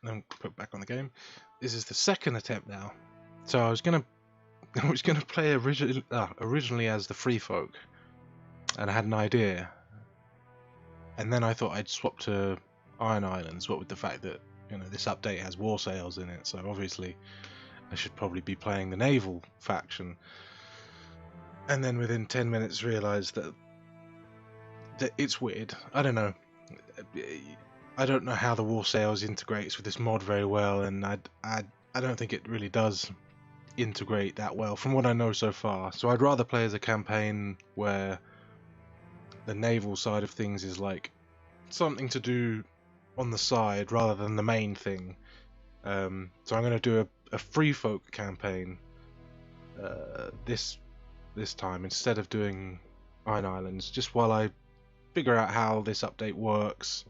and put back on the game. This is the second attempt now. So I was gonna play originally as the Freefolk, and I had an idea, and then I thought I'd swap to Iron Islands. What with the fact that this update has war sails in it, so obviously I should probably be playing the naval faction. And then within 10 minutes realised that it's weird. I don't know. I don't know how the war sails integrates with this mod very well, and I don't think it really does integrate that well from what I know so far. So I'd rather play as a campaign where the naval side of things is like something to do on the side rather than the main thing. So I'm going to do a Freefolk campaign this time instead of doing Iron Islands, just while I figure out how this update works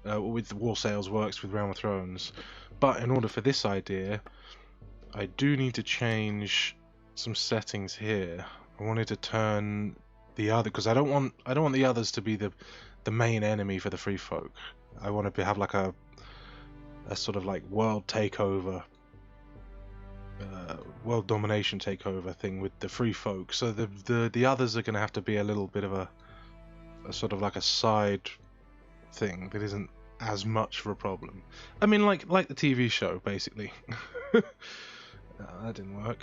with the war sails works with Realm of Thrones. But in order for this idea, I do need to change some settings here. I wanted to turn the other, because I don't want the others to be the main enemy for the Freefolk. I want to have like a sort of like world takeover, world domination takeover thing with the Freefolk. So the others are going to have to be a little bit of a sort of like a side thing that isn't as much of a problem. I mean, like the TV show, basically. No, that didn't work.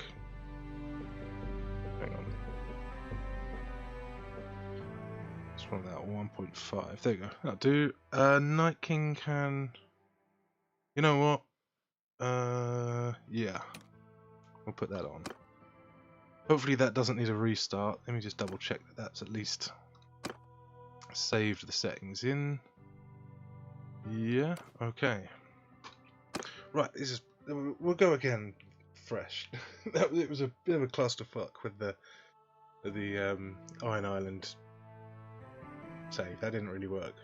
Hang on. Let's run that 1.5. There you go. That'll do. Night King can... You know what? Yeah. We'll put that on. Hopefully that doesn't need a restart. Let me just double check that that's at least saved the settings in. Yeah, okay. Right, we'll go again fresh. It was a bit of a clusterfuck with the Iron Island save. That didn't really work.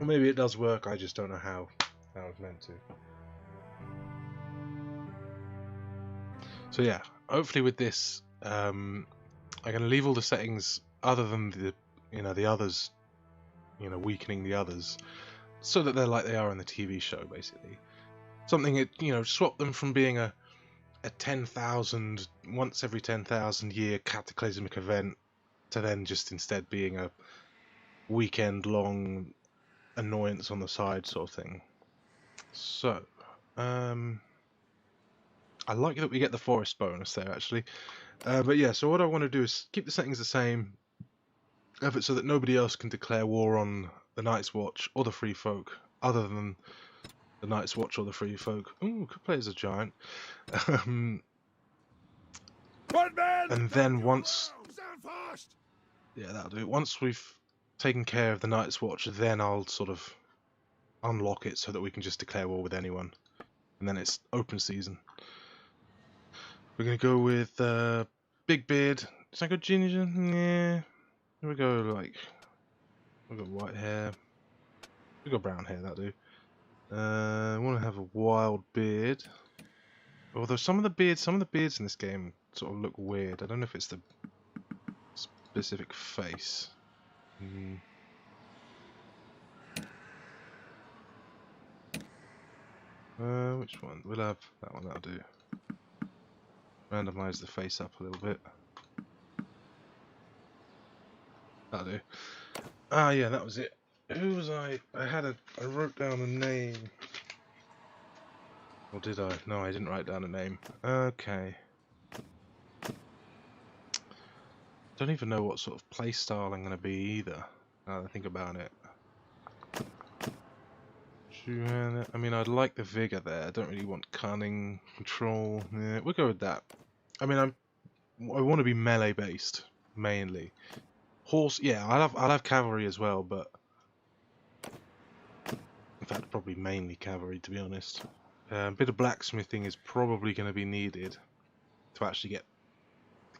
Or maybe it does work, I just don't know how it's meant to. So yeah, hopefully with this, I'm going to leave all the settings other than the others, weakening the others, so that they're like they are in the TV show, basically. Something swap them from being a 10,000 once every 10,000 year cataclysmic event to then just instead being a weekend long annoyance on the side sort of thing. So I like that we get the forest bonus there actually, but yeah, so what I want to do is keep the settings the same, have it so that nobody else can declare war on the Night's Watch or the Freefolk other than the Night's Watch or the Freefolk. Ooh, could play as a giant. And then once... Yeah, that'll do. Once we've taken care of the Night's Watch, then I'll sort of unlock it so that we can just declare war with anyone. And then it's open season. We're going to go with Big Beard. Is that good ginger? Yeah. We go like... We've got white hair. We've got brown hair, that'll do. I want to have a wild beard. Although some of the beards in this game sort of look weird. I don't know if it's the specific face. Which one? We'll have that one, that'll do. Randomize the face up a little bit. That'll do. Ah, yeah, that was it. Who was I? I wrote down a name. Or did I? No, I didn't write down a name. Okay. Don't even know what sort of playstyle I'm going to be either, now that I think about it. I mean, I'd like the vigor there. I don't really want cunning, control. Yeah, we'll go with that. I mean, I want to be melee based mainly. Horse, yeah, I'll have cavalry as well, but in fact, probably mainly cavalry to be honest. A bit of blacksmithing is probably going to be needed to actually get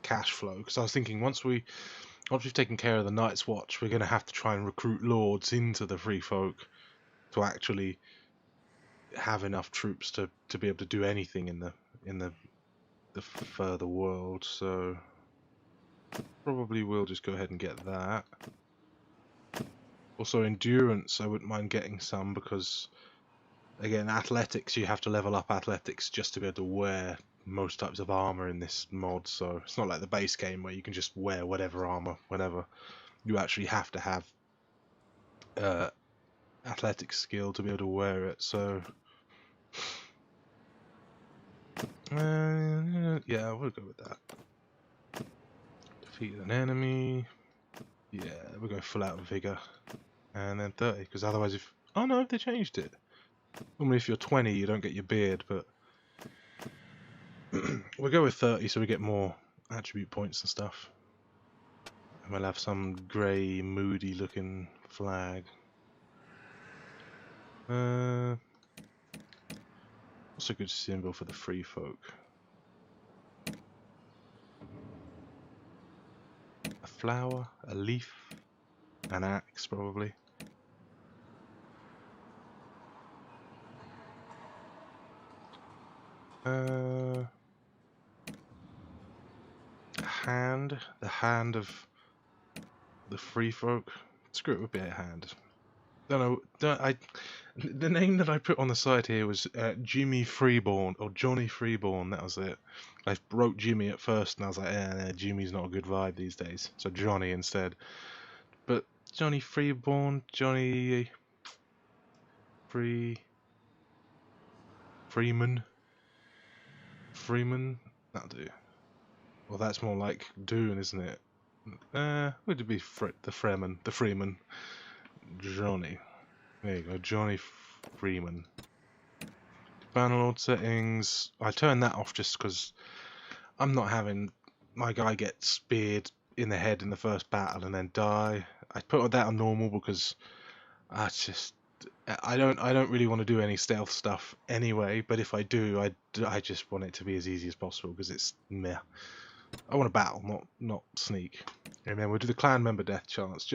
cash flow. Because I was thinking once we've taken care of the Night's Watch, we're going to have to try and recruit lords into the Freefolk to actually have enough troops to be able to do anything in the further world. So probably we'll just go ahead and get that. Also endurance, I wouldn't mind getting some because Again, athletics, you have to level up athletics just to be able to wear most types of armor in this mod, so it's not like the base game where you can just wear whatever armor, whenever. You actually have to have athletic skill to be able to wear it, so... yeah, we'll go with that. Defeat an enemy. Yeah, we'll go full out vigor. And then 30, because otherwise if... Oh no, they changed it. Normally if you're 20 you don't get your beard, but... we'll go with 30 so we get more attribute points and stuff. And we'll have some grey, moody looking flag. What's a good symbol for the Freefolk? A flower, a leaf, an axe probably. A hand, the hand of the Freefolk. Screw it, would be a hand. The name that I put on the side here was Jimmy Freeborn, or Johnny Freeborn, that was it. I wrote Jimmy at first and I was like, Jimmy's not a good vibe these days, so Johnny instead. But Johnny Freeborn, Johnny Freeman, that'll do. Well, that's more like Dune, isn't it? Would it be the Freeman? Johnny. There you go, Johnny Freeman. Bannerlord settings. I turned that off just because I'm not having my guy get speared in the head in the first battle and then die. I put that on normal because I don't really want to do any stealth stuff anyway. But if I do, I just want it to be as easy as possible because it's meh. I want to battle, not sneak. And then we'll do the clan member death chance.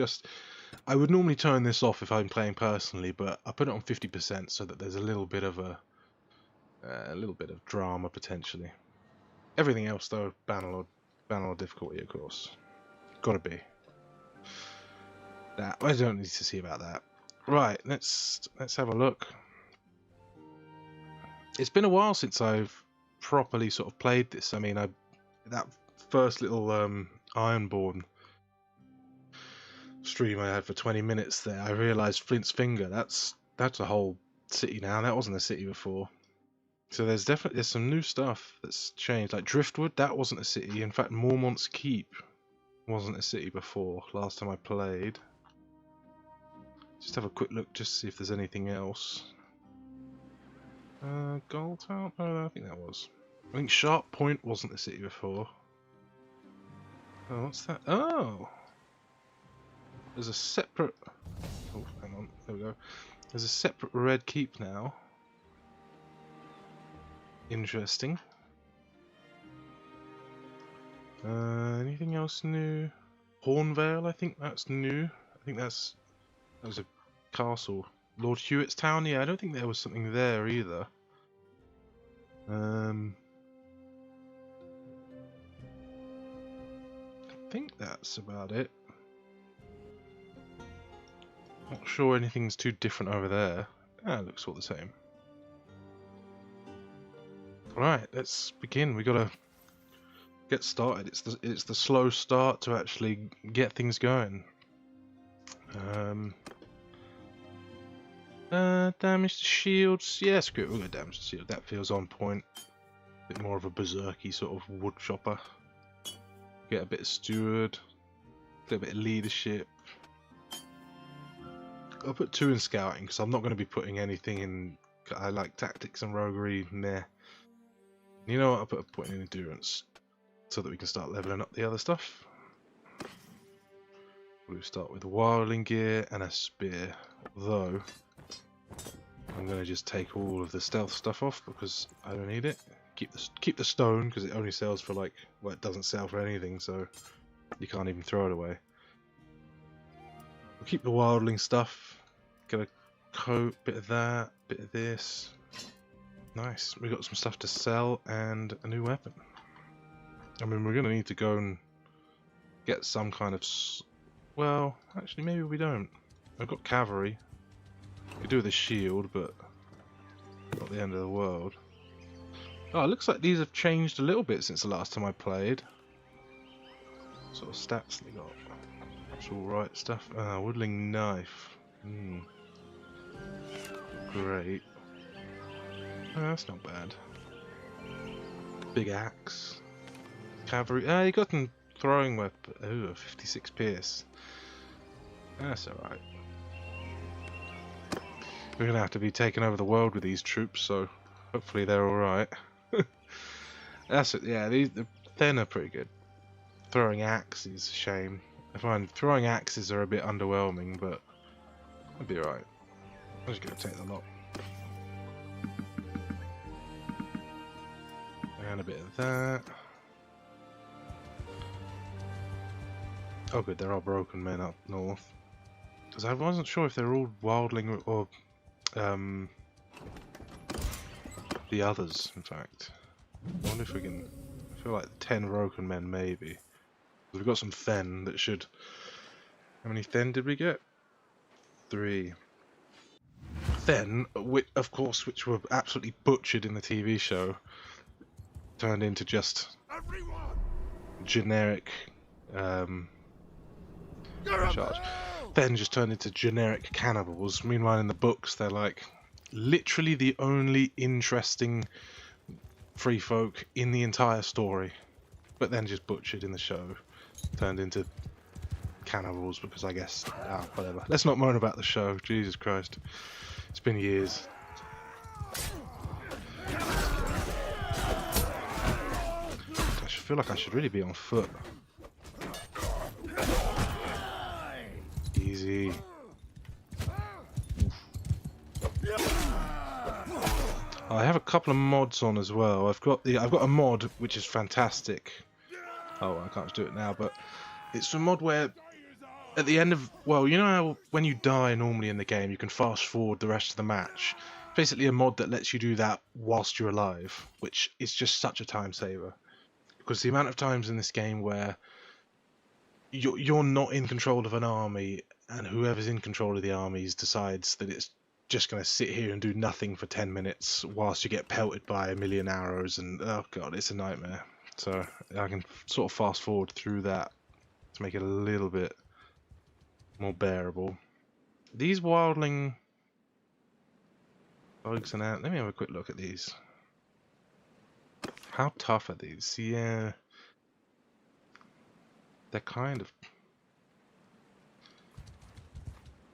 I would normally turn this off if I'm playing personally, but I put it on 50% so that there's a little bit of drama potentially. Everything else though, Bannerlord difficulty, of course, gotta be. That I don't need to see about that. Right, let's have a look. It's been a while since I've properly sort of played this. I mean, that first little Ironborn stream I had for 20 minutes there, I realised Flint's Finger. That's a whole city now. That wasn't a city before. So there's some new stuff that's changed. Like Driftwood, that wasn't a city. In fact, Mormont's Keep wasn't a city before. Last time I played. Just have a quick look, just to see if there's anything else. Goldtown? No, I think that was. I think Sharp Point wasn't a city before. Oh, what's that? Oh! There's a separate... Oh, hang on. There we go. There's a separate Red Keep now. Interesting. Anything else new? Hornvale, I think that's new. I think that was a castle. Lord Hewitt's Town, yeah, I don't think there was something there either. I think that's about it. Not sure anything's too different over there. It looks all the same. Right, let's begin. We gotta get started. It's the slow start to actually get things going. Damage to shields. Yeah, screw it. We'll go damage to shield. That feels on point. A bit more of a berserky sort of wood chopper. Get a bit of steward. A little bit of leadership. I'll put 2 in scouting because I'm not going to be putting anything in. I like tactics and roguery. Nah. You know what? I'll put a point in endurance so that we can start leveling up the other stuff. We'll start with a wildling gear and a spear. Although I'm going to just take all of the stealth stuff off because I don't need it. Keep the stone because it only sells for like, well, it doesn't sell for anything, so you can't even throw it away. We'll keep the wildling stuff. Get a coat, bit of that, bit of this. Nice. We got some stuff to sell and a new weapon. I mean, we're going to need to go and get some kind of... Well, actually, maybe we don't. I've got cavalry. We could do with a shield, but Not the end of the world. Oh, it looks like these have changed a little bit since the last time I played. What sort of stats they got? That's alright stuff. Woodling knife. Great. Oh, that's not bad. Big axe. Cavalry. You got them throwing weapon. Ooh, 56 pierce. That's alright. We're gonna have to be taking over the world with these troops, so hopefully they're alright. That's it, yeah, the Then are pretty good. Throwing axes is a shame. I find throwing axes are a bit underwhelming, but I'll be alright. I'm just gonna take the lot. And a bit of that. Oh good, there are broken men up north. Because I wasn't sure if they're all wildling or the others, in fact. I wonder if we can... I feel like 10 broken men, maybe. We've got some Fen that should... How many Fen did we get? 3. Fen, of course, which were absolutely butchered in the TV show, turned into just generic... charge. Fen just turned into generic cannibals. Meanwhile, in the books, they're like literally the only interesting free folk in the entire story, but then just butchered in the show, turned into cannibals because I guess whatever. Let's not moan about the show. Jesus Christ, it's been years. I feel like I should really be on foot. Easy. I have a couple of mods on as well. I've got a mod which is fantastic. Oh, I can't do it now, but it's a mod where at the end of, well, you know how when you die normally in the game you can fast forward the rest of the match. Basically a mod that lets you do that whilst you're alive, which is just such a time saver. Because the amount of times in this game where you're not in control of an army and whoever's in control of the armies decides that it's just going to sit here and do nothing for 10 minutes whilst you get pelted by a million arrows, and oh god, it's a nightmare. So I can sort of fast forward through that to make it a little bit more bearable. These wildling bugs and ants, let me have a quick look at these. How tough are these? Yeah, they're kind of...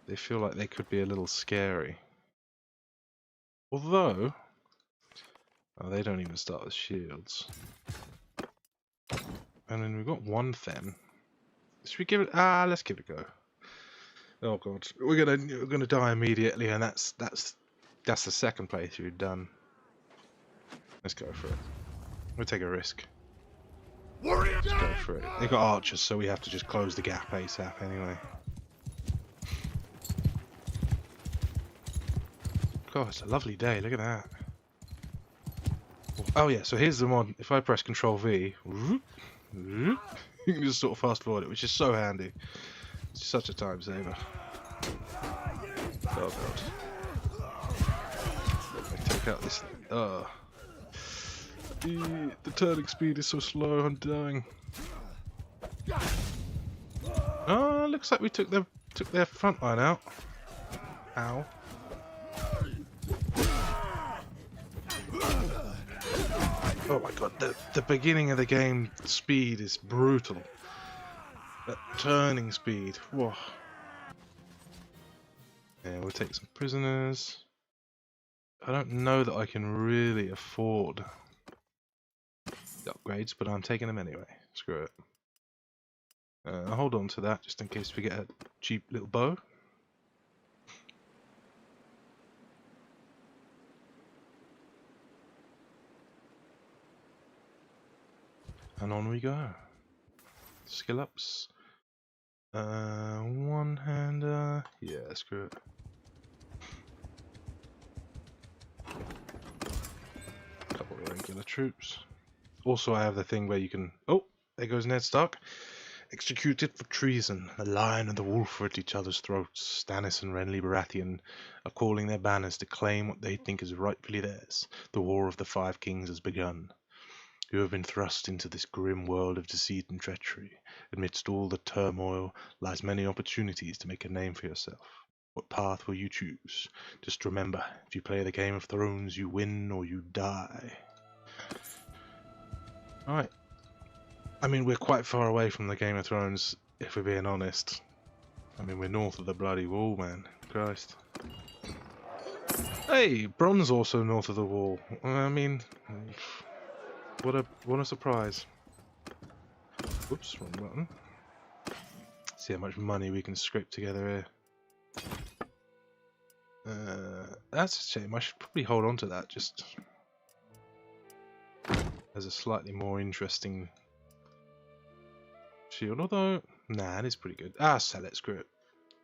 They feel like they could be a little scary. Although... Oh, they don't even start with shields. And then we've got one Fen. Should we give it... let's give it a go. Oh god, we're gonna die immediately, and that's the second playthrough done. Let's go for it. We'll take a risk. Let's go for it. They got archers, so we have to just close the gap ASAP anyway. God, it's a lovely day. Look at that. Oh yeah, so here's the mod. If I press Control V, you can just sort of fast forward it, which is so handy. It's such a time saver. Oh god. Let me take out this. The turning speed is so slow. I'm dying. Oh, looks like we took their front line out. Ow. Oh my god, the beginning of the game speed is brutal. That turning speed, whoa. Yeah, we'll take some prisoners. I don't know that I can really afford the upgrades, but I'm taking them anyway. Screw it. I'll hold on to that just in case we get a cheap little bow. And on we go. Skill ups. One-hander. Yeah, screw it. Couple of regular troops. Also, I have the thing where you can... Oh, there goes Ned Stark. Executed for treason, the lion and the wolf are at each other's throats. Stannis and Renly Baratheon are calling their banners to claim what they think is rightfully theirs. The War of the Five Kings has begun. You have been thrust into this grim world of deceit and treachery. Amidst all the turmoil lies many opportunities to make a name for yourself. What path will you choose? Just remember, if you play the Game of Thrones, you win or you die. Alright. I mean, we're quite far away from the Game of Thrones, if we're being honest. I mean, we're north of the bloody wall, man. Christ. Hey, Bronze also north of the wall. I mean, what a surprise. Whoops, wrong button. See how much money we can scrape together here. That's a shame. I should probably hold on to that just as a slightly more interesting shield. Although, nah, it is pretty good. Ah, sell it, screw it.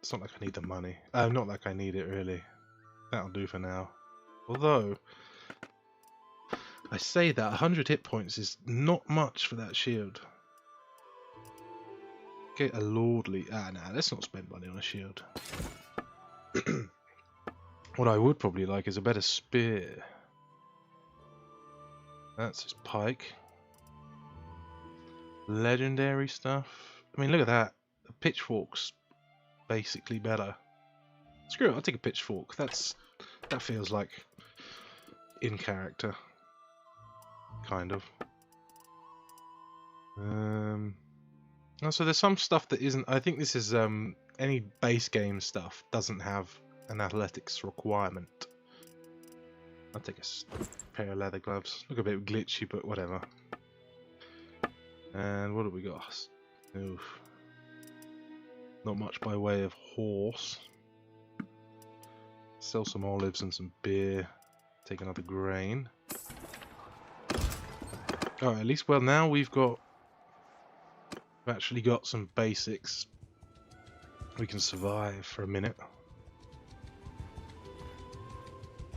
It's not like I need the money. Not like I need it really. That'll do for now. Although, I say that 100 hit points is not much for that shield. Get a lordly... nah, let's not spend money on a shield. What I would probably like is a better spear. That's his pike. Legendary stuff. I mean, look at that. The pitchfork's basically better. Screw it, I'll take a pitchfork. That feels like in character. Kind of. So there's some stuff that isn't. I think this is any base game stuff doesn't have an athletics requirement. I'll take a pair of leather gloves. Look a bit glitchy, but whatever. And what have we got? Oof. Not much by way of horse. Sell some olives and some beer. Take another grain. Oh, at least, well, now we've actually got some basics. We can survive for a minute.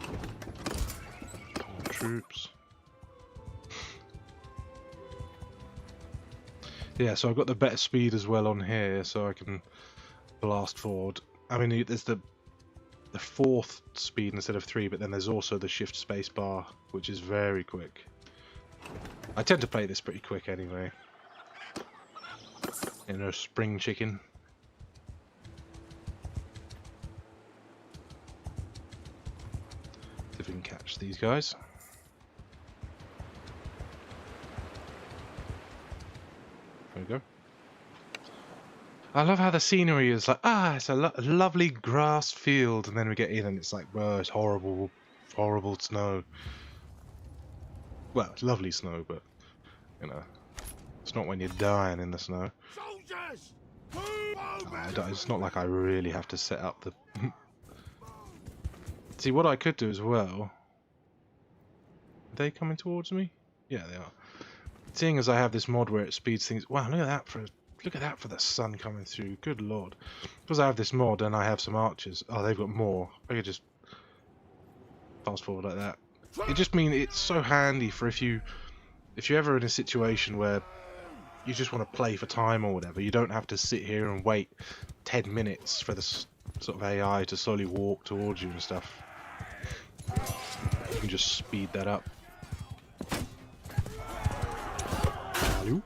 More troops. Yeah, so I've got the better speed as well on here, so I can blast forward. I mean, there's the fourth speed instead of 3, but then there's also the shift space bar, which is very quick. I tend to play this pretty quick anyway. You know, spring chicken. See if we can catch these guys. There we go. I love how the scenery is like, it's a lovely grass field, and then we get in and it's like, well, it's horrible, horrible snow. Well, it's lovely snow, but, you know, it's not when you're dying in the snow. Soldiers! It's not like I really have to set up the... See, what I could do as well... Are they coming towards me? Yeah, they are. Seeing as I have this mod where it speeds things... Wow, look at that for the sun coming through. Good lord. Because I have this mod and I have some archers. Oh, they've got more. I could just fast forward like that. It just means it's so handy for if you're ever in a situation where you just want to play for time or whatever. You don't have to sit here and wait 10 minutes for the sort of AI to slowly walk towards you and stuff. You can just speed that up. Hello?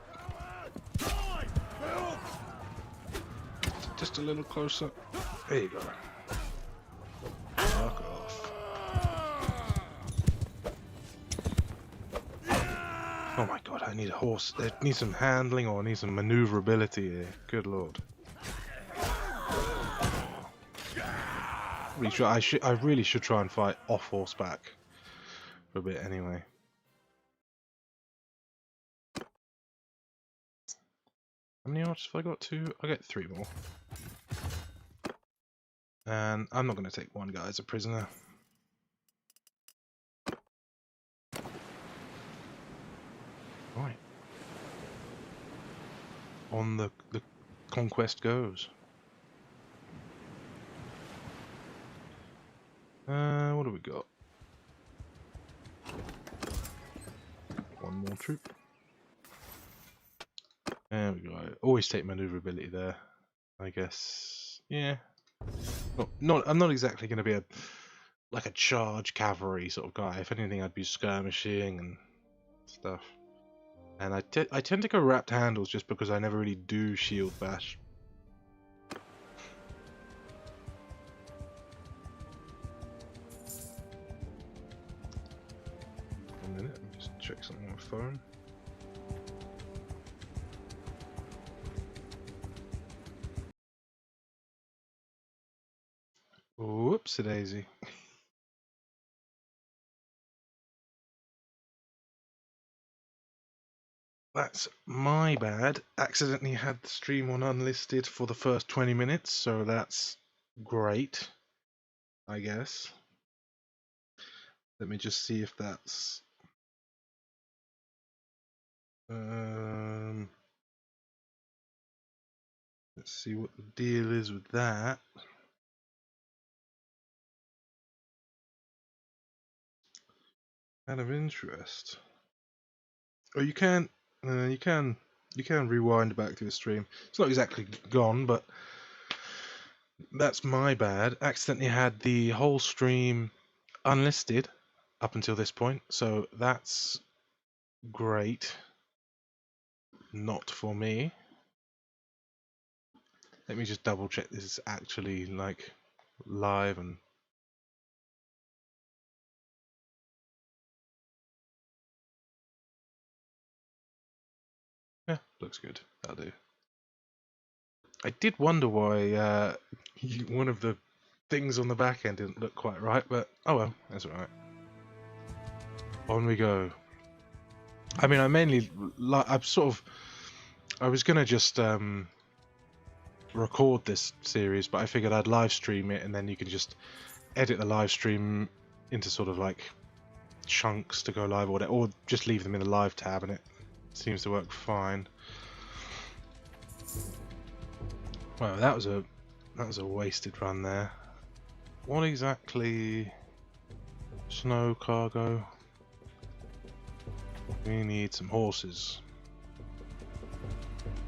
Just a little closer. There you go. Fuck off. Oh my god, I need a horse. I need some handling or I need some maneuverability here. Good lord. I really should try and fight off horseback for a bit anyway. How many archers have I got? 2? I get 3 more. And I'm not going to take one guy as a prisoner. Right. On the conquest goes. What do we got? One more troop. There we go. Always take maneuverability there, I guess. Yeah. I'm not exactly going to be like a charge cavalry sort of guy. If anything, I'd be skirmishing and stuff. And I tend to go wrapped handles just because I never really do shield bash. One minute, let me just check something on my phone. Whoopsie-daisy. That's my bad. Accidentally had the stream on unlisted for the first 20 minutes, so that's great, I guess. Let me just see if that's... let's see what the deal is with that. Out of interest. Oh, you can rewind back to the stream. It's not exactly gone, but that's my bad. Accidentally had the whole stream unlisted up until this point, so that's great. Not for me. Let me just double check this is actually like live and yeah, looks good. That'll do. I did wonder why one of the things on the back end didn't look quite right, but oh well, that's alright. On we go. I mean, I mainly I was gonna just record this series, but I figured I'd live stream it, and then you can just edit the live stream into sort of like chunks to go live or whatever, or just leave them in the live tab, and it seems to work fine. Well, that was a wasted run there. What exactly? Snow cargo. We need some horses.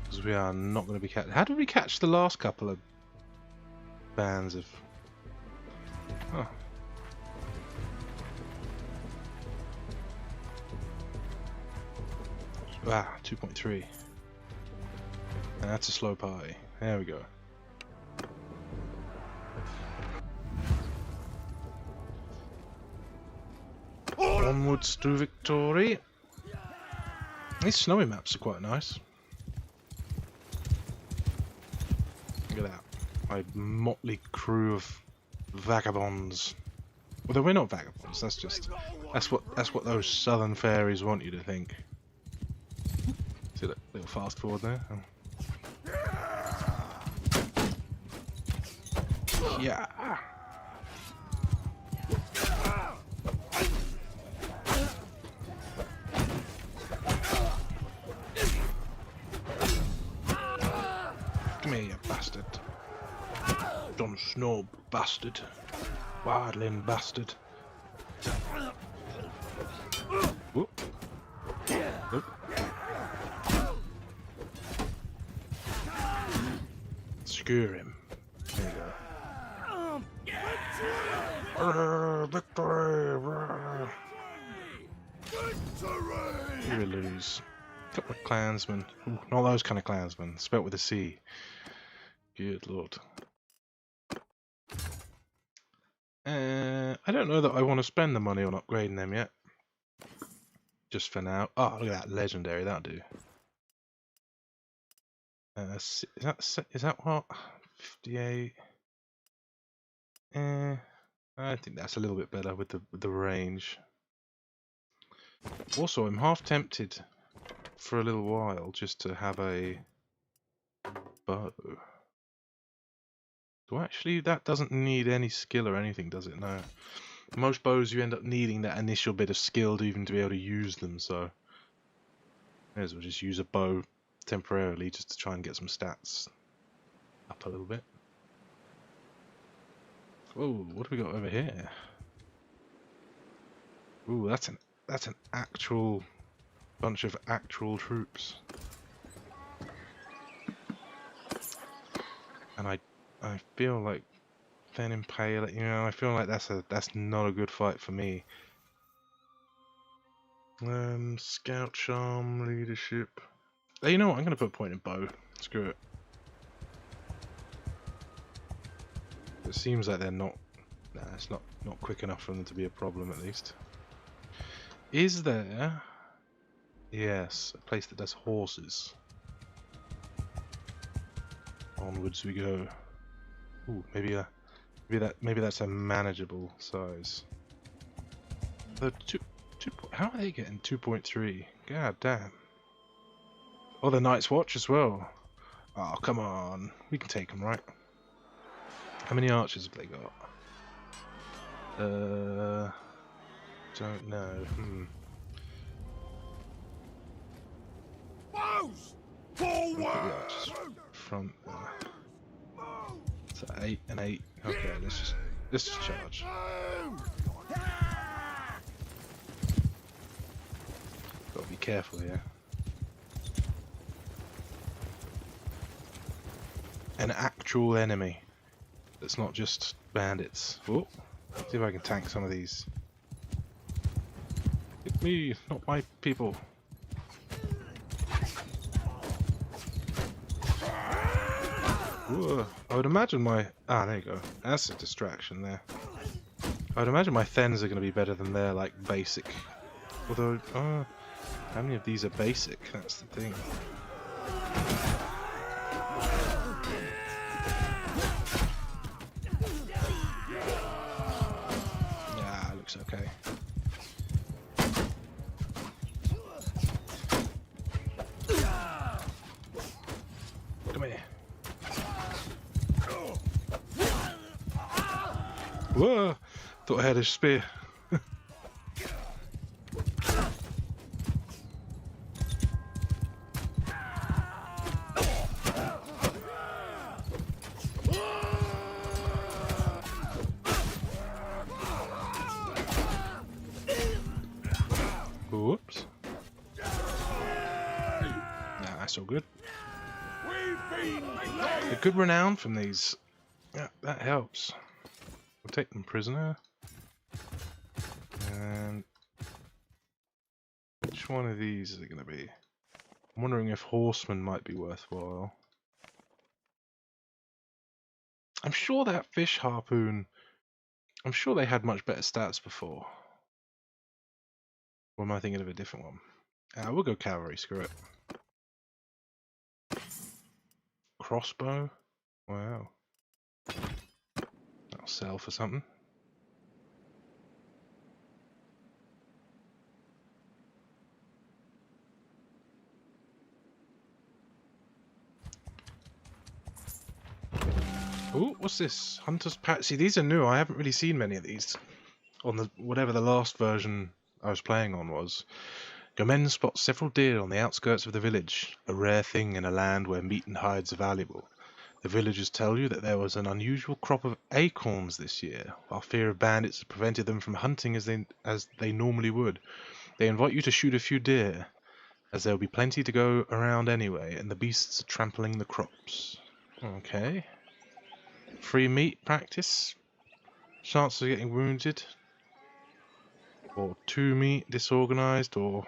Because we are not going to be catching... How did we catch the last couple of bands of... Oh. Ah, 2.3. And that's a slow party. There we go. Onwards to victory. These snowy maps are quite nice. Look at that. My motley crew of vagabonds. Although we're not vagabonds, that's what those southern fairies want you to think. See that little fast forward there? Oh. Yeah. Come here, you bastard. Jon Snow bastard. Wildling bastard. Whoop. Whoop. Skewer him. There you go. Victory! You will lose. Couple of clansmen. Ooh, not those kind of clansmen. Spelt with a C. Good lord. I don't know that I want to spend the money on upgrading them yet. Just for now. Oh, look at that legendary. That'll do. Is that what? 58. I think that's a little bit better with the range. Also, I'm half tempted for a little while just to have a bow. So actually, that doesn't need any skill or anything, does it? No. Most bows you end up needing that initial bit of skill to even to be able to use them. So, may as well just use a bow temporarily just to try and get some stats up a little bit. Oh, what have we got over here? Ooh, that's an actual bunch of actual troops. I feel like then impale. You know, I feel like that's not a good fight for me. Scout charm, leadership. Hey, you know what? I'm gonna put a point in bow. Screw it. It seems like they're not. Nah, it's not quick enough for them to be a problem at least. Is there? Yes, a place that does horses. Onwards we go. Ooh, maybe that's a manageable size. The how are they getting 2.3? God damn. Oh, the Night's Watch as well. Oh, come on. We can take them, right? How many archers have they got? Don't know. Look at the archers front there. So 8 and 8. Okay, let's just charge. Gotta be careful here. An actual enemy. That's not just bandits. Oh, see if I can tank some of these. Hit me, not my people. Ooh, I would imagine my... Ah, there you go. That's a distraction there. I would imagine my Thens are going to be better than their, like, basic. Although, how many of these are basic? That's the thing. Yeah, looks okay. Come here. Whoa! Thought I had a spear. Whoops. Nah, that's all good. A good renown from these. Yeah, that helps. We'll take them prisoner. And which one of these is it going to be? I'm wondering if horsemen might be worthwhile. I'm sure that fish harpoon, I'm sure they had much better stats before. Or am I thinking of a different one? We'll go cavalry, screw it. Crossbow? Wow. That'll sell for something. Ooh, what's this? Hunter's Patch. See, these are new. I haven't really seen many of these on the whatever the last version I was playing on was. Your men spot several deer on the outskirts of the village, a rare thing in a land where meat and hides are valuable. The villagers tell you that there was an unusual crop of acorns this year, while fear of bandits prevented them from hunting as they normally would. They invite you to shoot a few deer, as there will be plenty to go around anyway, and the beasts are trampling the crops. Okay. Free meat practice. Chance of getting wounded. Or 2 meat, disorganized, or...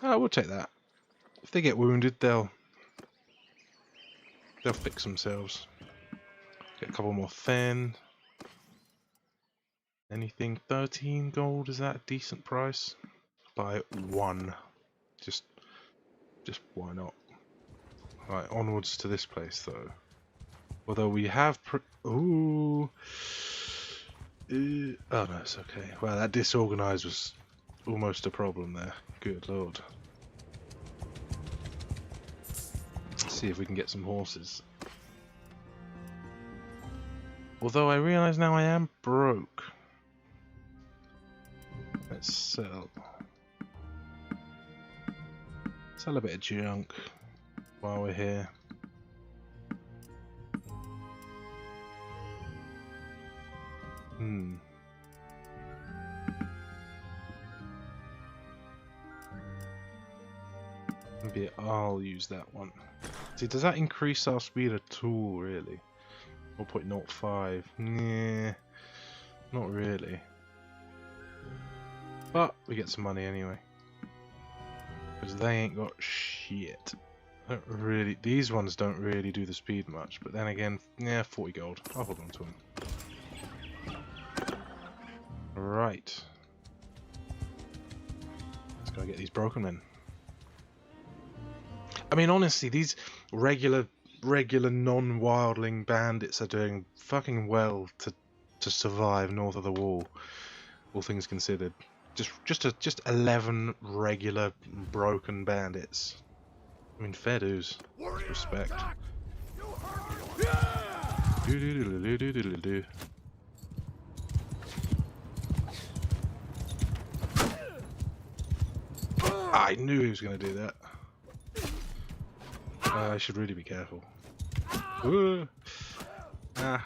Oh, we'll take that. If they get wounded, they'll fix themselves. Get a couple more thin. Anything 13 gold, is that a decent price? Buy 1. Just why not? Right, onwards to this place though. Although we have ooh. Oh no, it's okay. Well, that disorganized was almost a problem there. Good lord. Let's see if we can get some horses. Although I realise now I am broke. Let's sell. Sell a bit of junk while we're here. Maybe I'll use that one. See, does that increase our speed at all, really? 0.05. Nah, not really. But we get some money anyway. Because they ain't got shit. Don't really, these ones don't really do the speed much, but then again, yeah, 40 gold. I'll hold on to them. Right. Let's go get these broken men. I mean, honestly, these regular non-wildling bandits are doing fucking well to survive north of the wall, all things considered. Just 11 regular broken bandits. I mean, fair dues. Respect. I knew he was going to do that. I should really be careful. Ah.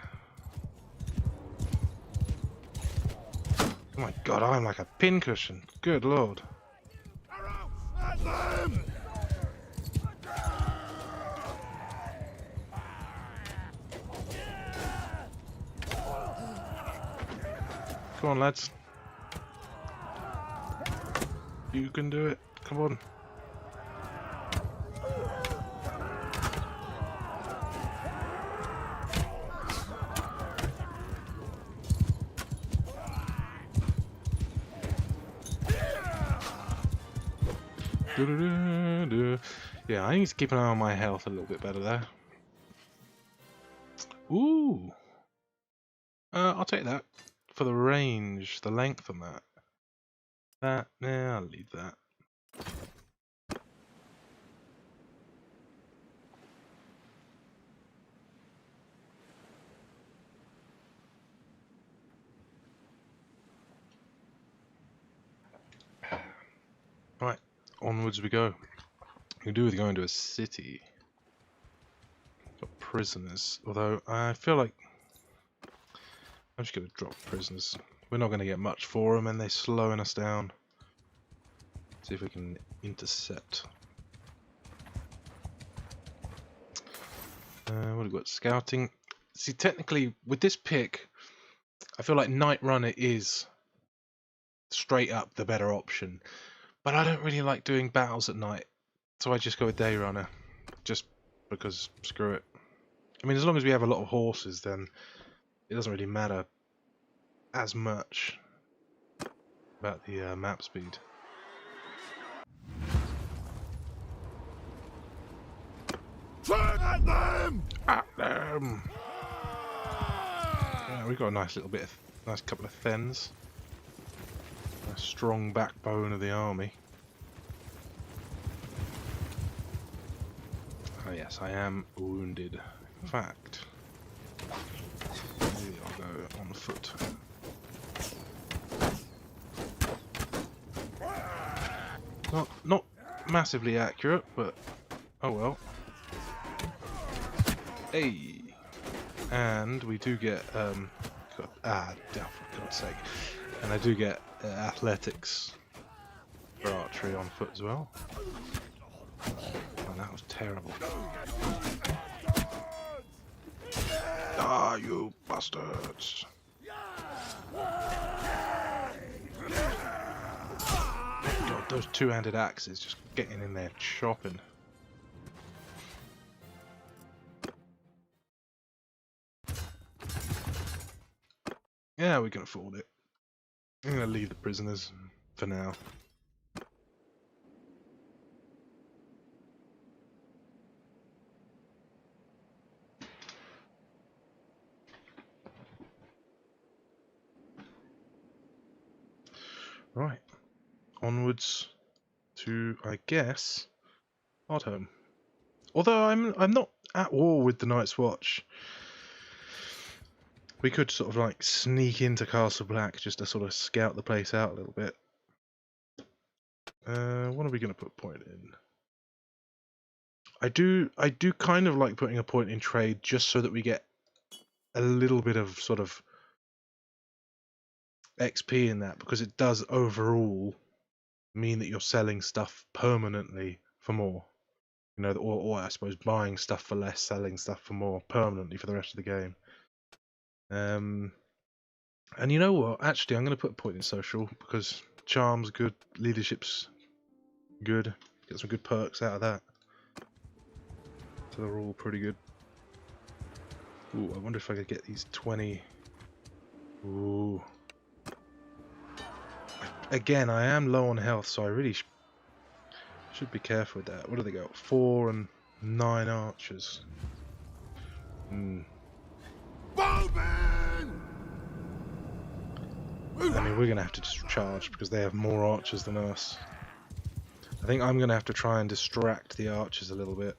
Oh my god, I'm like a pincushion. Good lord. Come on, lads. You can do it. Come on. Yeah, I need to keep an eye on my health a little bit better there. Ooh. I'll take that. For the range, the length on that. Yeah, I'll leave that. Right, onwards we go. We can do with going to a city. Got prisoners, although I feel like I'm just going to drop prisoners. We're not going to get much for them, and they're slowing us down. See if we can intercept. What have we got? Scouting. See, technically, with this pick, I feel like Night Runner is straight up the better option. But I don't really like doing battles at night, so I just go with Day Runner. Just because, screw it. I mean, as long as we have a lot of horses, then it doesn't really matter as much about the map speed. At them! At them! Yeah, we've got a nice little bit of, nice couple of fens. A strong backbone of the army. Oh yes, I am wounded. In fact, maybe I'll go on foot. Not massively accurate, but oh well. Hey, and we do get for God's sake, and I do get athletics for archery on foot as well. Oh, that was terrible. Ah, you bastards! God, those two-handed axes just getting in there chopping. Yeah, we can afford it. I'm gonna leave the prisoners for now. Right, onwards to, I guess, Hardhome. Although I'm not at war with the Night's Watch. We could sort of like sneak into Castle Black just to sort of scout the place out a little bit. What are we going to put point in? I do kind of like putting a point in trade just so that we get a little bit of sort of XP in that, because it does overall mean that you're selling stuff permanently for more. You know, or I suppose buying stuff for less, selling stuff for more permanently for the rest of the game. And you know what? Actually, I'm going to put a point in social because charm's good, leadership's good. Get some good perks out of that. So they're all pretty good. Ooh, I wonder if I could get these 20. Ooh. Again, I am low on health, so I really should be careful with that. What do they got? 4 and 9 archers. I mean, we're going to have to just charge because they have more archers than us. I think I'm going to have to try and distract the archers a little bit.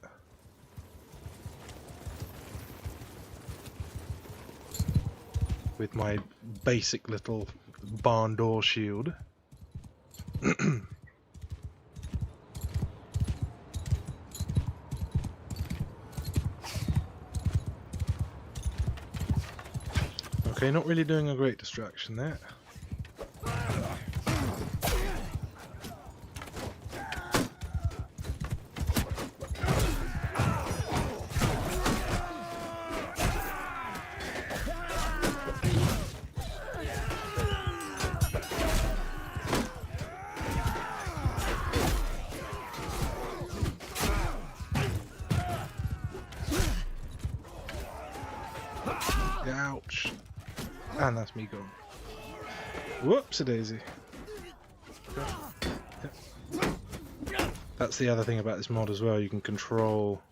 With my basic little barn door shield. Okay, not really doing a great distraction there. Ouch. And that's me gone. Whoopsie-daisy. That's the other thing about this mod as well, you can control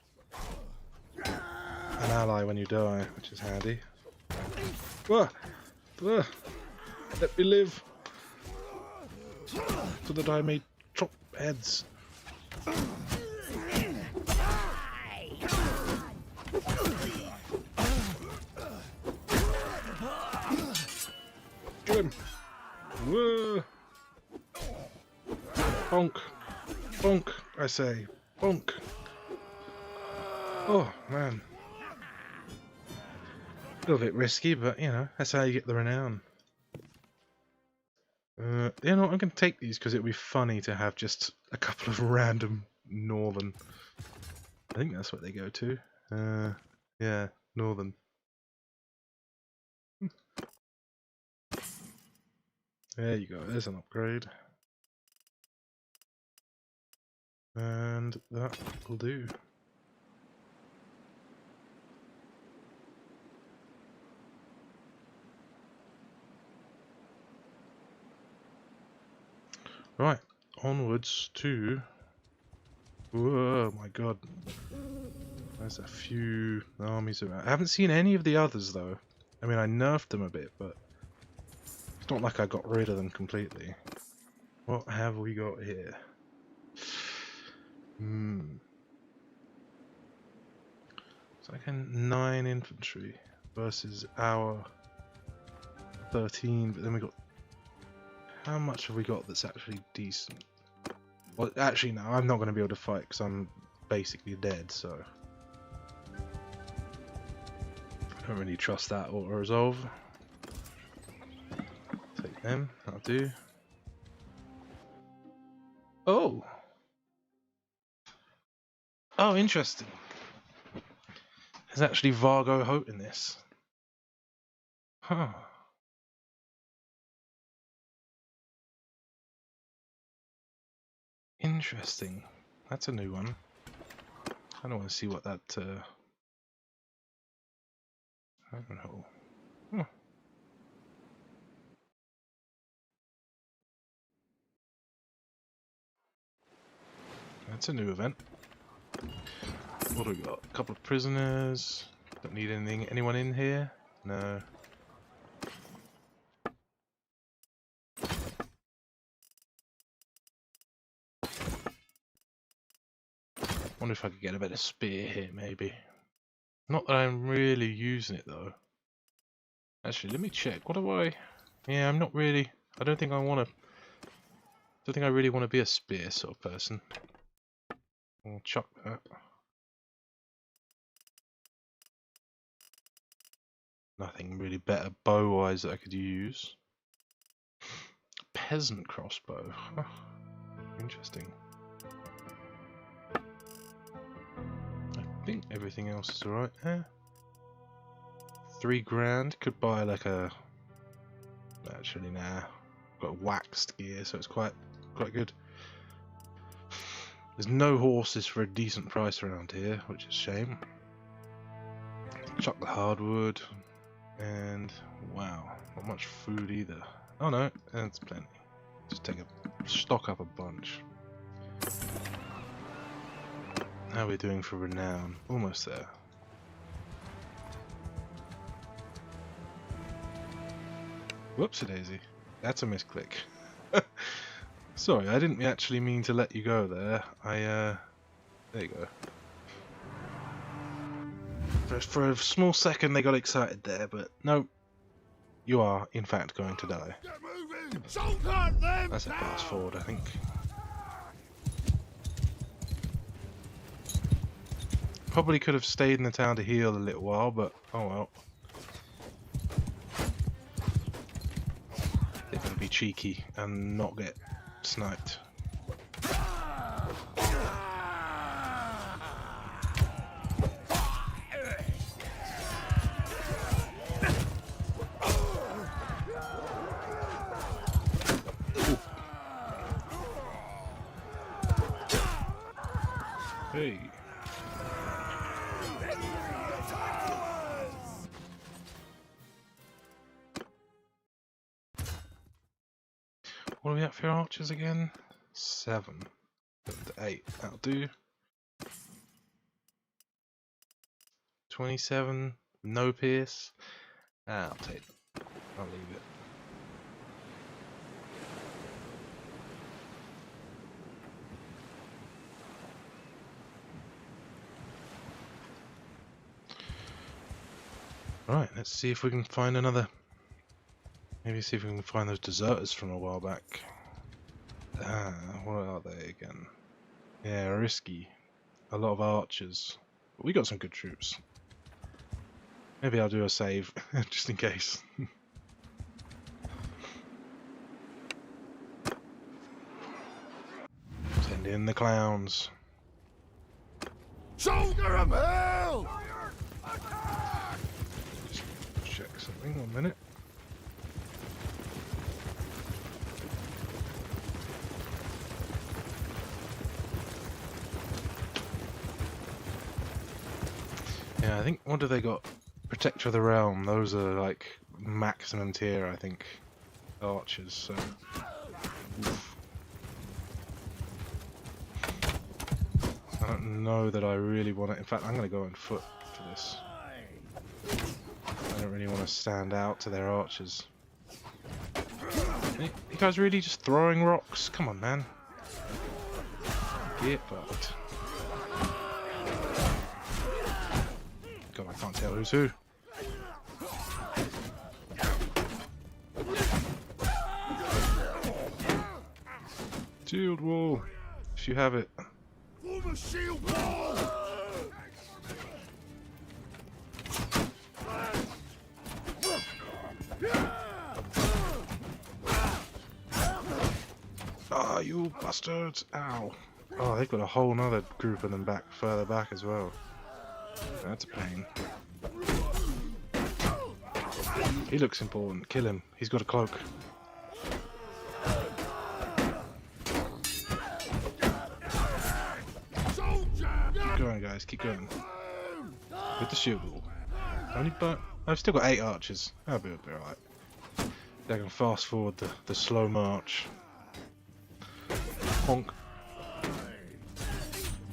an ally when you die, which is handy. Whoa! Whoa. Let me live! So that I may chop heads. Get him! Whoa! Bonk! Bonk, I say. Bonk! Oh, man. A little bit risky, but, you know, that's how you get the renown. You know what, I'm going to take these because it would be funny to have just a couple of random northern. I think that's what they go to. Yeah, northern. There you go, there's an upgrade. And that will do. Right, onwards to... Whoa, my god. There's a few armies around. I haven't seen any of the others though. I mean, I nerfed them a bit, but it's not like I got rid of them completely. What have we got here? It's like a 9 infantry versus our 13, but then we got... How much have we got that's actually decent? Well, actually no, I'm not going to be able to fight because I'm basically dead, so... I don't really trust that auto-resolve. Take them, that'll do. Oh! Oh, interesting. There's actually Vargo Hope in this. Huh. Interesting. That's a new one. I don't want to see what that overhaul. Huh. That's a new event. What do we got? A couple of prisoners. Don't need anything. Anyone in here? No. Wonder if I could get a better spear here, maybe. Not that I'm really using it though. Actually, let me check. What do I? Yeah, I'm not really. I don't think I want to. Don't think I really want to be a spear sort of person. I'll chuck that. Nothing really better bow-wise that I could use. Peasant crossbow. Huh. Interesting. I think everything else is alright. $3 grand. Could buy like a. Actually, nah. Got waxed gear, so it's quite good. There's no horses for a decent price around here, which is a shame. Chuck the hardwood, and wow, not much food either. Oh no, that's plenty. Just stock up a bunch. How are we doing for renown? Almost there. Whoopsie-daisy. That's a misclick. Sorry, I didn't actually mean to let you go there. There you go. For a small second they got excited there, but no. You are, in fact, going to die. That's a fast forward, I think. Probably could have stayed in the town to heal a little while, but oh well. They're going to be cheeky and not get sniped. Hey. What are we at for archers again? 7. 7 to 8. That'll do. 27. No pierce. I'll take it. I'll leave it. Right, let's see if we can find another. Maybe see if we can find those deserters from a while back. What are they again? Yeah, risky. A lot of archers. But we got some good troops. Maybe I'll do a save, just in case. Send in the clowns. Shoulder 'em hell! Just check something, 1 minute. Yeah, I think, what do they got? Protector of the Realm, those are like maximum tier, I think, archers, so. Oof. I don't know that I really want to. In fact, I'm going to go on foot for this. I don't really want to stand out to their archers. You guys really just throwing rocks? Come on, man. Get fucked. God, I can't tell who's who. Shield wall, if you have it. Form a shield wall! Ah, you bastards! Ow! Oh, they've got a whole nother group of them further back as well. That's a pain. He looks important. Kill him. He's got a cloak. Keep going, guys. Keep going. With the shield wall. I've still got 8 archers. That'll be alright. I can fast forward the slow march. Honk.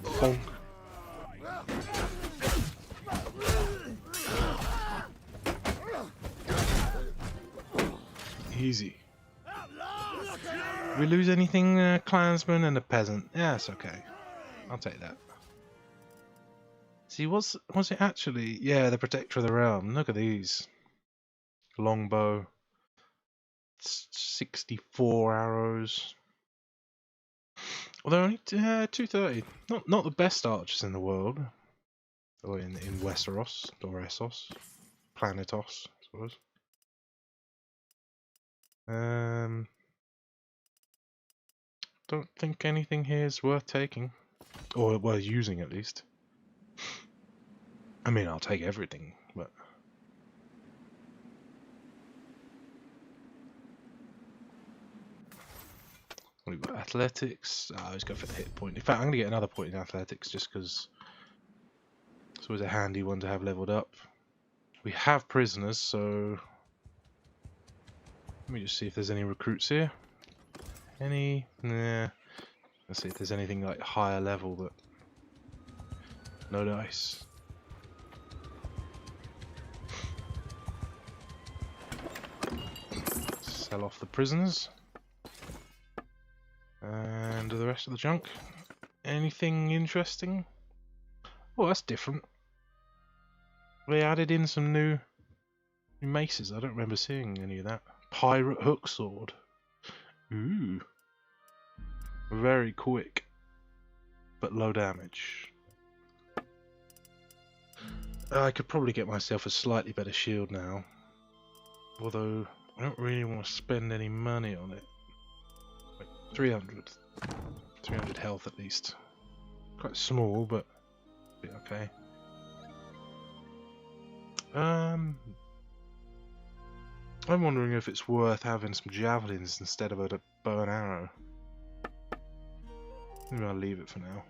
Honk. Easy. We lose anything, clansman and a peasant? Yeah, it's okay. I'll take that. See, was it actually? Yeah, the Protector of the Realm. Look at these. Longbow. 64 arrows. Well, they're only 230. Not the best archers in the world. Or in Westeros or Essos, Planetos, I suppose. Don't think anything here is worth taking, or well, using at least. I mean, I'll take everything, but... We've got athletics. Let's go for the hit point. In fact, I'm going to get another point in athletics just because it's always a handy one to have leveled up. We have prisoners, so let me just see if there's any recruits here. Any? Nah. Let's see if there's anything like higher level, but no dice. Sell off the prisoners. And the rest of the junk. Anything interesting? Oh, that's different. They added in some new maces. I don't remember seeing any of that. Pirate hook sword. Ooh. Very quick, but low damage. I could probably get myself a slightly better shield now. Although, I don't really want to spend any money on it. Wait, 300. 300 health at least. Quite small, but be okay. I'm wondering if it's worth having some javelins instead of a bow and arrow. Maybe I'll leave it for now.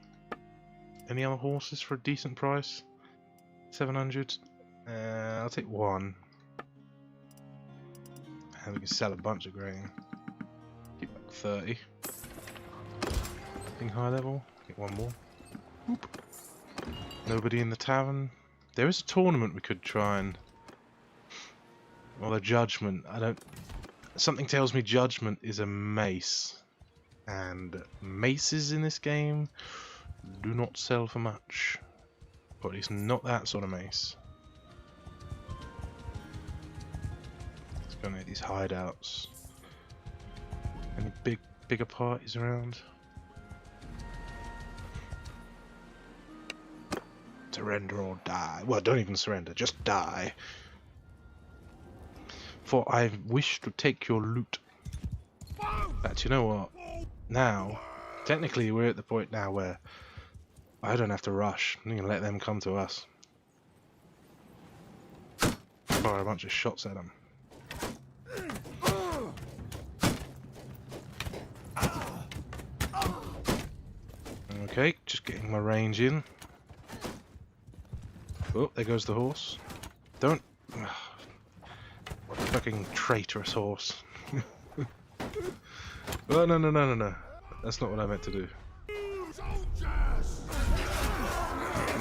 Any other horses for a decent price? 700. I'll take one. And we can sell a bunch of grain. Keep like 30. Anything high level? Get one more. Oop. Nobody in the tavern. There is a tournament we could try and... Although Judgment, I don't... Something tells me Judgment is a mace. And maces in this game do not sell for much. Or at least not that sort of mace. Let's go near these hideouts. Any bigger parties around? Surrender or die. Well, don't even surrender, just die. For I wish to take your loot. But you know what? Now, technically we're at the point now where I don't have to rush. I'm going to let them come to us. Fire a bunch of shots at them. Okay, just getting my range in. Oh, there goes the horse. Don't... What a fucking traitorous horse. Oh, no. That's not what I meant to do. You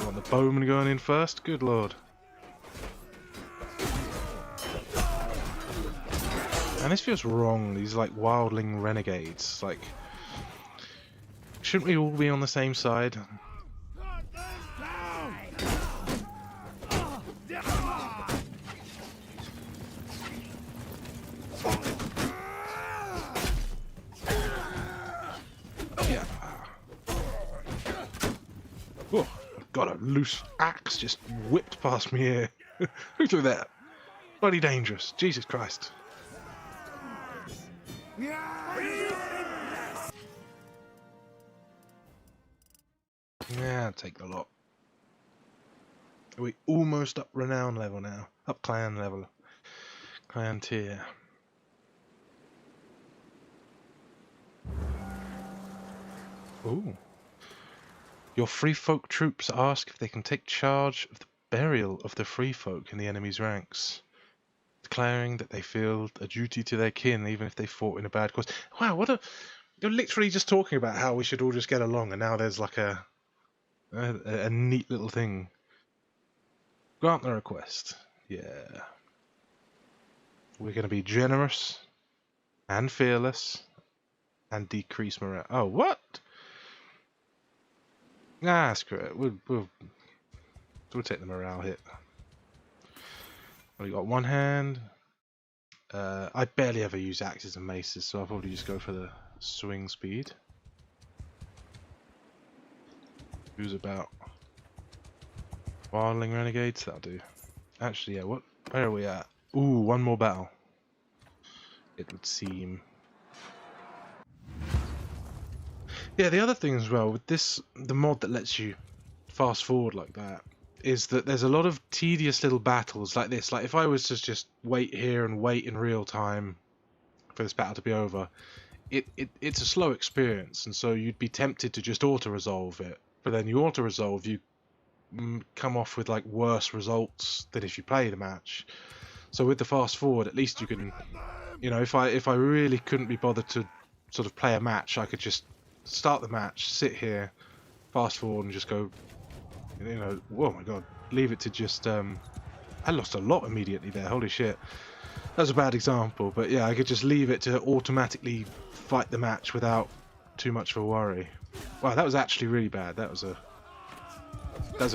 want the bowman going in first? Good lord. And this feels wrong, these like wildling renegades. Like, shouldn't we all be on the same side? Oh, I've got a loose axe just whipped past me here. Who threw that? Bloody dangerous. Jesus Christ. Yeah, I'll take the lot. Are we almost up renown level now? Up clan level. Clan tier. Ooh. Your Freefolk troops ask if they can take charge of the burial of the Freefolk in the enemy's ranks, declaring that they feel a duty to their kin even if they fought in a bad cause. Wow, what a... You're literally just talking about how we should all just get along, and now there's like a neat little thing. Grant the request. Yeah. We're going to be generous and fearless and decrease morale. Oh, what? Nah, screw it. We'll take the morale hit. We got one hand. I barely ever use axes and maces, so I'll probably just go for the swing speed. Who's about? Wildling renegades, that'll do. Actually, yeah, where are we at? Ooh, one more battle. It would seem. Yeah, the other thing as well, with this, the mod that lets you fast forward like that, is that there's a lot of tedious little battles like this. Like if I was to just wait here and wait in real time for this battle to be over, it's a slow experience, and so you'd be tempted to just auto-resolve it. But then you auto-resolve, you come off with like worse results than if you play the match. So with the fast forward, at least you can, you know, if I really couldn't be bothered to sort of play a match, I could just start the match, sit here, fast forward, and just go, you know, oh my god, leave it to just I lost a lot immediately there. Holy shit. That was a bad example, but yeah, I could just leave it to automatically fight the match without too much of a worry. Wow, that was actually really bad. That was a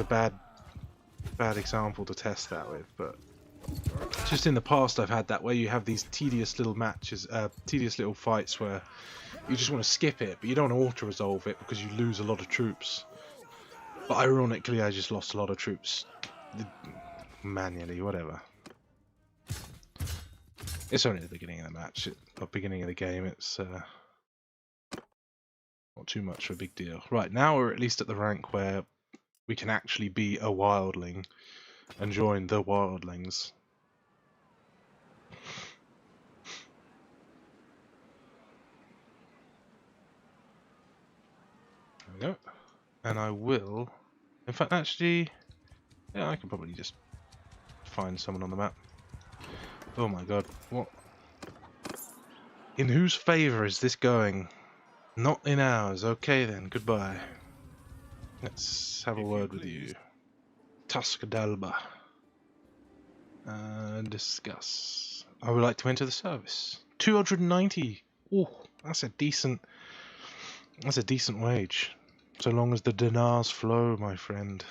bad example to test that with, but just in the past I've had that where you have these tedious little matches, tedious little fights where you just want to skip it, but you don't want to auto-resolve it because you lose a lot of troops. But ironically, I just lost a lot of troops manually, whatever. It's only the beginning of the match, or beginning of the game. It's not too much of a big deal. Right, now we're at least at the rank where we can actually be a wildling and join the wildlings. There we go. And I will... In fact, actually... Yeah, I can probably just find someone on the map. Oh my god, what? In whose favour is this going? Not in ours. Okay then, goodbye. Let's have a word with you. Tuscadalba. Discuss. I would like to enter the service. 290. Oh, that's a decent wage. So long as the dinars flow, my friend.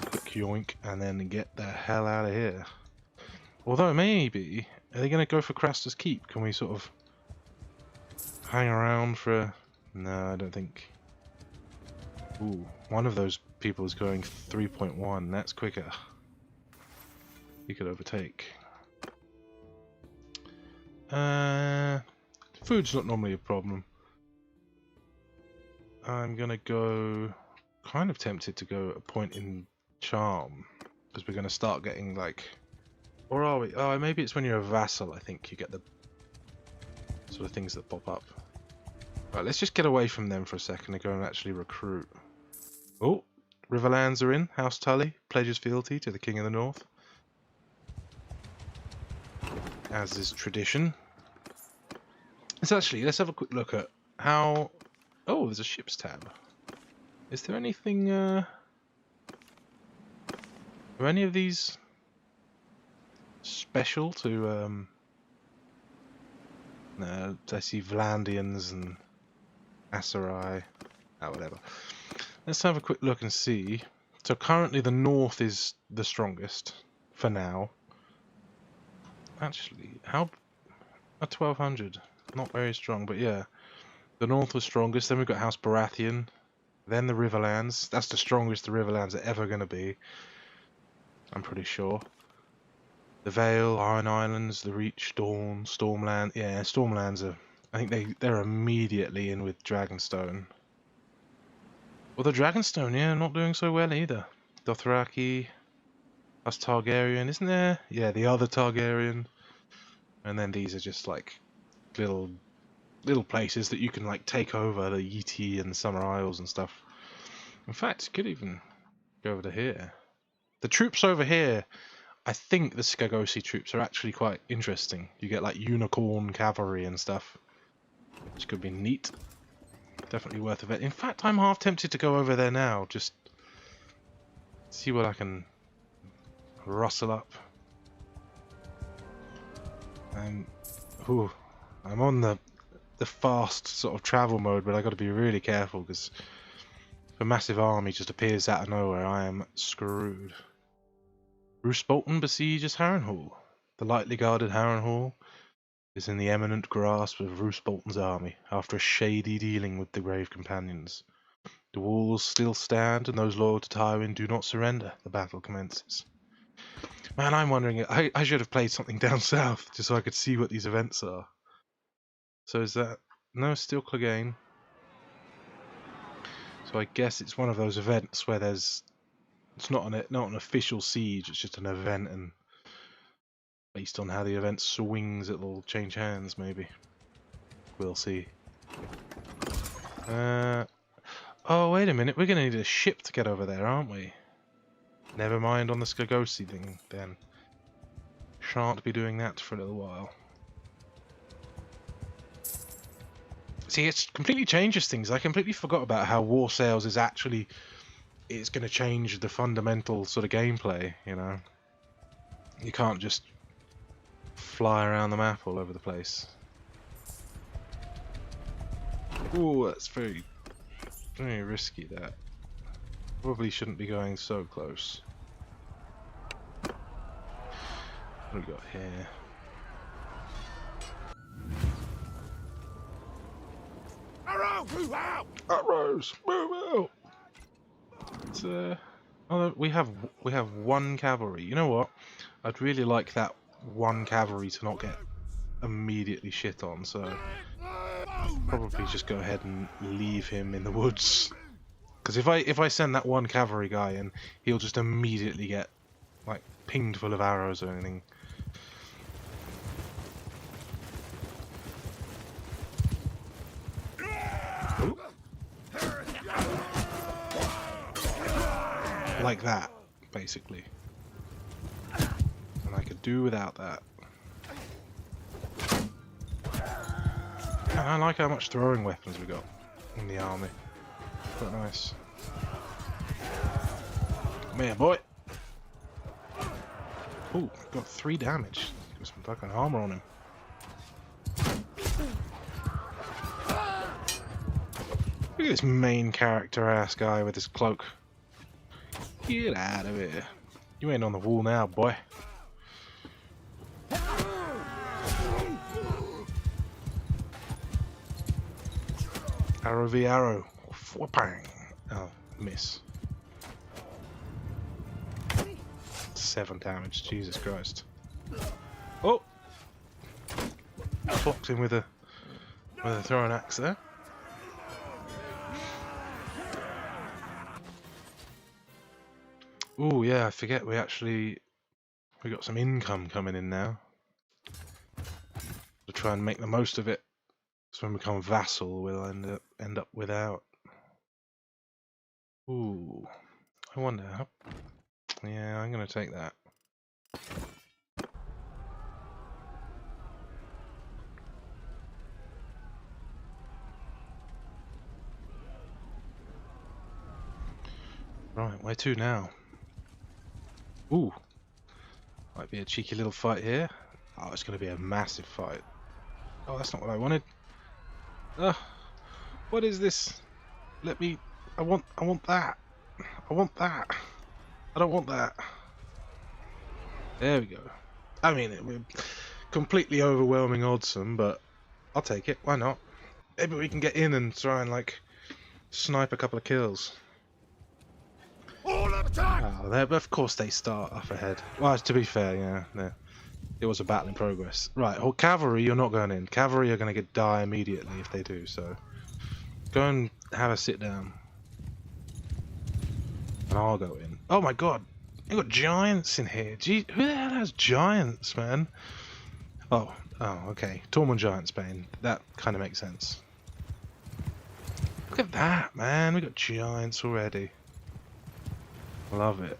Quick yoink, and then get the hell out of here. Although maybe, are they going to go for Craster's Keep? Can we sort of hang around for a... No, I don't think. Ooh, one of those people is going 3.1. That's quicker. He could overtake. Food's not normally a problem. I'm gonna go... Kind of tempted to go a point in charm, because we're gonna start getting like... Or are we? Oh, maybe it's when you're a vassal, I think you get the sort of things that pop up. Right, let's just get away from them for a second and go and actually recruit. Oh, Riverlands are in. House Tully pledges fealty to the King of the North, as is tradition. Let's have a quick look at how... Oh, there's a ships tab. Is there anything... Are any of these special to... No, I see Vlandians and Aserai. Oh, whatever. Let's have a quick look and see. So currently the north is the strongest, for now. Actually, how... At 1200. Not very strong, but yeah. The north was strongest, then we've got House Baratheon, then the Riverlands. That's the strongest the Riverlands are ever going to be, I'm pretty sure. The Vale, Iron Islands, the Reach, Dawn, Stormland. Yeah, Stormlands are... I think they're immediately in with Dragonstone. Well, the Dragonstone, yeah, not doing so well either. Dothraki, us Targaryen, isn't there? Yeah, the other Targaryen. And then these are just like little places that you can like take over, the Yeti and the Summer Isles and stuff. In fact, you could even go over to here. The troops over here, I think the Skagosi troops are actually quite interesting. You get like unicorn cavalry and stuff, which could be neat. Definitely worth a vet. In fact, I'm half tempted to go over there now, just see what I can rustle up. And ooh, I'm on the fast sort of travel mode, but I got to be really careful because if a massive army just appears out of nowhere, I am screwed. Roose Bolton besieges Harrenhal. The lightly guarded Harrenhal is in the imminent grasp of Roose Bolton's army after a shady dealing with the Grave Companions. The walls still stand, and those loyal to Tywin do not surrender. The battle commences. Man, I'm wondering, I should have played something down south just so I could see what these events are. So is that... No, still Clegane. So I guess it's one of those events where it's not an official siege, it's just an event, and based on how the event swings, it'll change hands, maybe. We'll see. Oh, wait a minute, we're gonna need a ship to get over there, aren't we? Never mind on the Skagosi thing, then. Shan't be doing that for a little while. See, it completely changes things. I completely forgot about how War Sales is actually... It's going to change the fundamental sort of gameplay, you know? You can't just fly around the map all over the place. Ooh, that's very, very risky, that. Probably shouldn't be going so close. What do we got here? Arrow, move out! Arrows, move out! It's, oh, we have one cavalry. You know what? I'd really like that one cavalry to not get immediately shit on. So probably just go ahead and leave him in the woods. Because if I send that one cavalry guy in, he'll just immediately get like pinged full of arrows or anything. Ooh. Like that, basically. And I could do without that. And I like how much throwing weapons we got in the army. Quite nice. Come here, boy. Ooh, got 3 damage. Got some fucking armor on him. Look at this main character ass guy with his cloak. Get out of here. You ain't on the wall now, boy. Arrow v arrow. Whoopang. Oh, miss. 7 damage, Jesus Christ. Oh! Clocked him with a throwing axe there. Oh yeah, I forget we got some income coming in now. To try and make the most of it. So when we become vassal, we'll end up without. Ooh, I wonder. Yeah, I'm gonna take that. Right, where to now? Ooh, might be a cheeky little fight here. Oh, it's gonna be a massive fight. Oh, that's not what I wanted. What is this? Let me. I want that. I want that. I don't want that. There we go. I mean, we're completely overwhelming oddsome, but I'll take it. Why not? Maybe we can get in and try and like snipe a couple of kills. All attack! Oh, of course they start up ahead. Well, to be fair, yeah, it was a battle in progress. Right, well, cavalry, you're not going in. Cavalry are going to die immediately if they do, so go and have a sit down. And I'll go in. Oh my god, you got giants in here. Gee, who the hell has giants, man? Oh, okay. Tormund Giantsbane. That kind of makes sense. Look at that, man. We got giants already. Love it.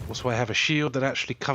Also, I have a shield that actually covers